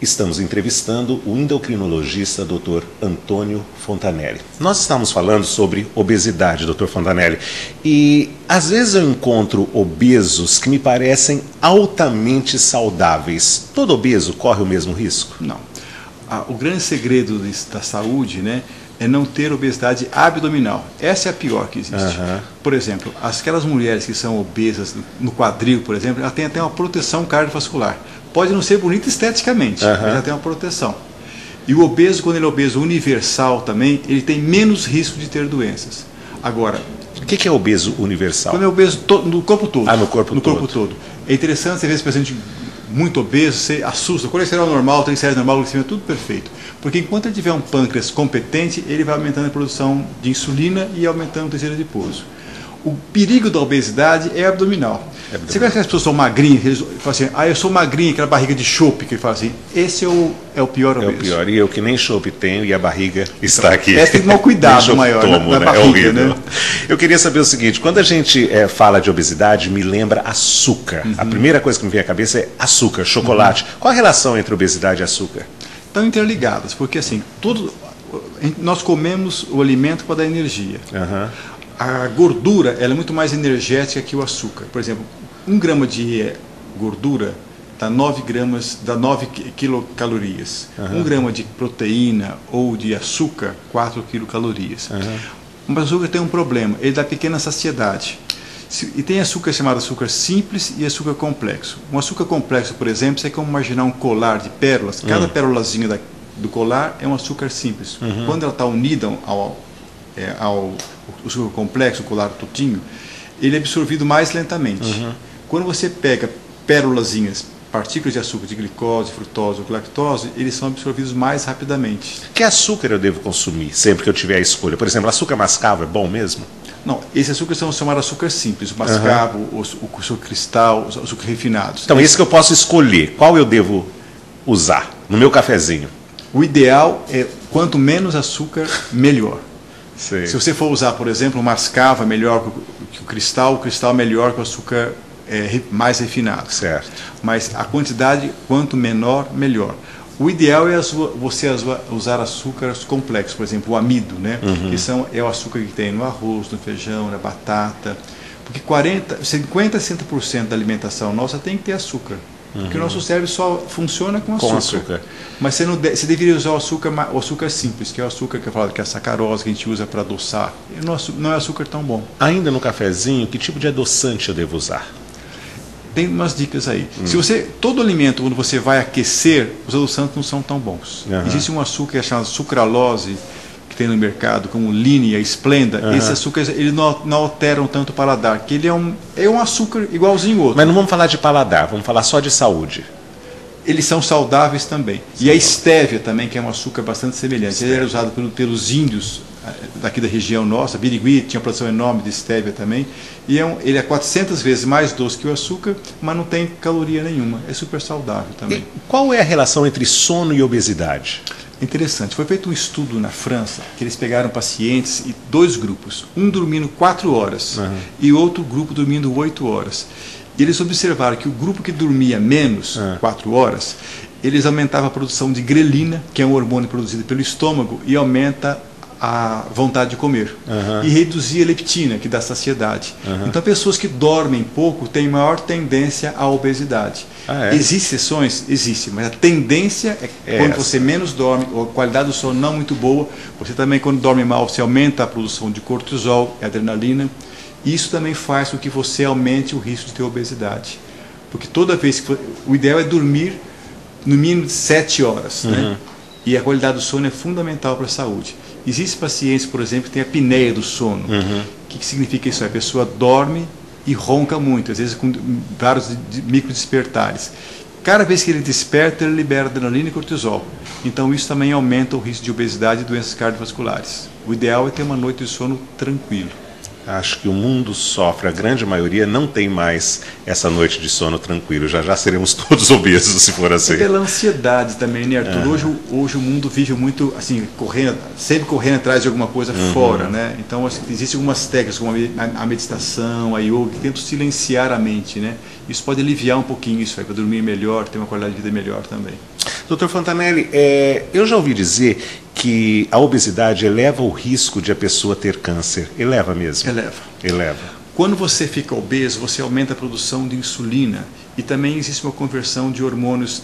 Estamos entrevistando o endocrinologista Dr. Antônio Fontanelli. Nós estamos falando sobre obesidade, Dr. Fontanelli, e às vezes eu encontro obesos que me parecem altamente saudáveis. Todo obeso corre o mesmo risco? Não. O grande segredo da saúde, né, é não ter obesidade abdominal. Essa é a pior que existe. Por exemplo, aquelas mulheres que são obesas no quadril, por exemplo, ela tem até uma proteção cardiovascular. Pode não ser bonita esteticamente, mas já tem uma proteção. E o obeso, quando ele é obeso universal também, ele tem menos risco de ter doenças. Agora, o que é obeso universal? Quando é obeso no corpo todo. No corpo todo. É interessante, você vê esse paciente muito obeso, você assusta. Colesterol normal, triglicérides normal, glicemia, tudo perfeito. Porque enquanto ele tiver um pâncreas competente, ele vai aumentando a produção de insulina e aumentando o tecido adiposo. O perigo da obesidade é abdominal. Você vê que as pessoas são magrinhas, eles falam assim, eu sou magrinha, aquela barriga de chope, que ele fala assim, esse é o pior obeso. É o pior, e eu que nem chope tenho e a barriga está aqui. Essa tem que tomar um cuidado maior na barriga, é horrível. Né? Eu queria saber o seguinte, quando a gente fala de obesidade, me lembra açúcar. A primeira coisa que me vem à cabeça é açúcar, chocolate. Qual a relação entre obesidade e açúcar? Estão interligadas, porque assim, nós comemos o alimento para dar energia. A gordura ela é muito mais energética que o açúcar. Por exemplo, 1 grama de gordura dá 9 quilocalorias. 1 grama de proteína ou de açúcar, 4 quilocalorias. Mas o açúcar tem um problema, ele dá pequena saciedade. E tem açúcar chamado açúcar simples e açúcar complexo. Um açúcar complexo, por exemplo, você é como imaginar um colar de pérolas. Cada pérolazinha do colar é um açúcar simples. Quando ela está unida ao açúcar complexo, o colar totinho, ele é absorvido mais lentamente. Quando você pega pérolazinhas, partículas de açúcar, de glicose, frutose ou lactose, eles são absorvidos mais rapidamente. Que açúcar eu devo consumir sempre que eu tiver a escolha? Por exemplo, açúcar mascavo é bom mesmo? Não, esses açúcares são chamados açúcar simples, o mascavo, o açúcar cristal, os açúcar refinados. Então, esse que eu posso escolher, qual eu devo usar no meu cafezinho? O ideal é quanto menos açúcar, melhor. Sei. Se você for usar, por exemplo, o mascavo é melhor que o cristal é melhor que o açúcar mais refinado. Certo. Mas a quantidade, quanto menor, melhor. O ideal é você usar açúcares complexos, por exemplo, o amido, né? Que é o açúcar que tem no arroz, no feijão, na batata. Porque 50% a 60% da alimentação nossa tem que ter açúcar. Porque o nosso cérebro só funciona com açúcar. Mas você deveria usar o açúcar simples, que é o açúcar que eu falo, que é a sacarose, que a gente usa para adoçar. Não é açúcar tão bom. Ainda no cafezinho, que tipo de adoçante eu devo usar? Tem umas dicas aí. Todo alimento, quando você vai aquecer, os adoçantes não são tão bons. Existe um açúcar chamado sucralose, que tem no mercado, como o Line e a Splenda. Esses açúcares eles não alteram tanto o paladar, que ele é um açúcar igualzinho ao outro. Mas não vamos falar de paladar, vamos falar só de saúde. Eles são saudáveis também. E a estévia também, que é um açúcar bastante semelhante. Ele era usado pelos índios daqui da região nossa. Birigui tinha uma produção enorme de estévia também. E ele é 400 vezes mais doce que o açúcar, mas não tem caloria nenhuma. É super saudável também. E qual é a relação entre sono e obesidade? Interessante. Foi feito um estudo na França, que eles pegaram pacientes e 2 grupos. Um dormindo 4 horas e outro grupo dormindo 8 horas. E eles observaram que o grupo que dormia menos, 4 horas, eles aumentavam a produção de grelina, que é um hormônio produzido pelo estômago, e aumenta a vontade de comer. E reduzia a leptina, que dá saciedade. Então, pessoas que dormem pouco têm maior tendência à obesidade. Existem exceções? Existe, mas a tendência é quando você menos dorme, ou a qualidade do sono não muito boa, você também, quando dorme mal, você aumenta a produção de cortisol e adrenalina. Isso também faz com que você aumente o risco de ter obesidade. Porque toda vez que... O ideal é dormir no mínimo 7 horas. Né? E a qualidade do sono é fundamental para a saúde. Existem pacientes, por exemplo, que têm a apneia do sono. O que significa isso? A pessoa dorme e ronca muito, às vezes com vários microdespertares. Cada vez que ele desperta, ele libera adrenalina e cortisol. Então isso também aumenta o risco de obesidade e doenças cardiovasculares. O ideal é ter uma noite de sono tranquilo. Acho que o mundo sofre, a grande maioria não tem mais essa noite de sono tranquilo. Já seremos todos obesos se for assim. E pela ansiedade também, né, Arthur? Hoje o mundo vive muito assim, sempre correndo atrás de alguma coisa fora, né? Então existem algumas técnicas como a meditação, a yoga, que tentam silenciar a mente, né? Isso pode aliviar um pouquinho isso aí, para dormir melhor, ter uma qualidade de vida melhor também. Doutor Fontanelli, eu já ouvi dizer que a obesidade eleva o risco de a pessoa ter câncer. Eleva mesmo? Eleva. Quando você fica obeso, você aumenta a produção de insulina e também existe uma conversão de hormônios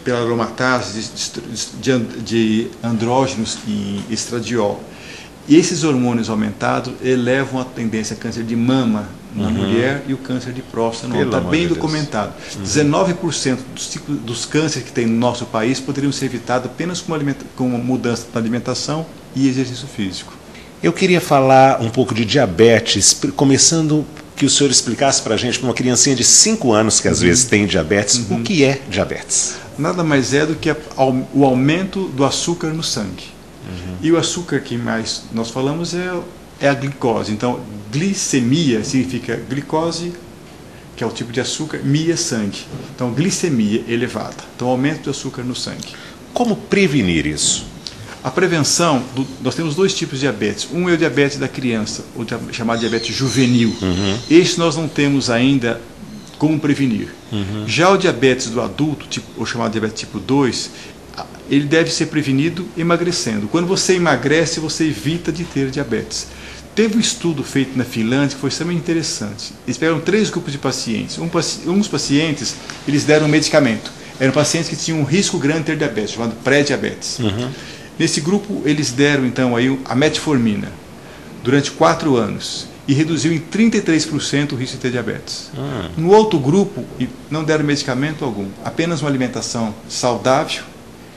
pela aromatase de andrógenos e estradiol. E esses hormônios aumentados elevam a tendência a câncer de mama na mulher e o câncer de próstata no homem. Está bem documentado. 19% dos cânceres que tem no nosso país poderiam ser evitados apenas com uma mudança na alimentação e exercício físico. Eu queria falar um pouco de diabetes, começando que o senhor explicasse para a gente, para uma criancinha de 5 anos que às vezes tem diabetes, o que é diabetes? Nada mais é do que o aumento do açúcar no sangue. E o açúcar que mais nós falamos é a glicose. Então, glicemia significa glicose, que é o tipo de açúcar, mia, sangue. Então, glicemia elevada. Então, aumento do açúcar no sangue. Como prevenir isso? A prevenção, nós temos 2 tipos de diabetes. Um é o diabetes da criança, o chamado diabetes juvenil. Este nós não temos ainda como prevenir. Já o diabetes do adulto, o chamado diabetes tipo 2, ele deve ser prevenido emagrecendo. Quando você emagrece, você evita de ter diabetes. Teve um estudo feito na Finlândia que foi extremamente interessante. Eles pegaram 3 grupos de pacientes. Uns pacientes, eles deram um medicamento. Eram pacientes que tinham um risco grande de ter diabetes, chamado pré-diabetes. Nesse grupo, eles deram então aí a metformina durante 4 anos e reduziu em 33% o risco de ter diabetes. No outro grupo, não deram medicamento algum, apenas uma alimentação saudável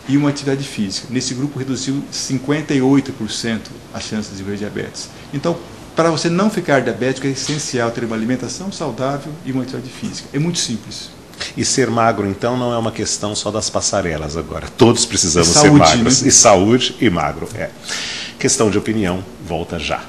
e uma atividade física. Nesse grupo reduziu 58% a chance de desenvolver diabetes. Então, para você não ficar diabético, é essencial ter uma alimentação saudável e uma atividade física. É muito simples. E ser magro, então, não é uma questão só das passarelas agora. Todos precisamos ser magros. Né? E saúde e magro. Questão de opinião, volta já.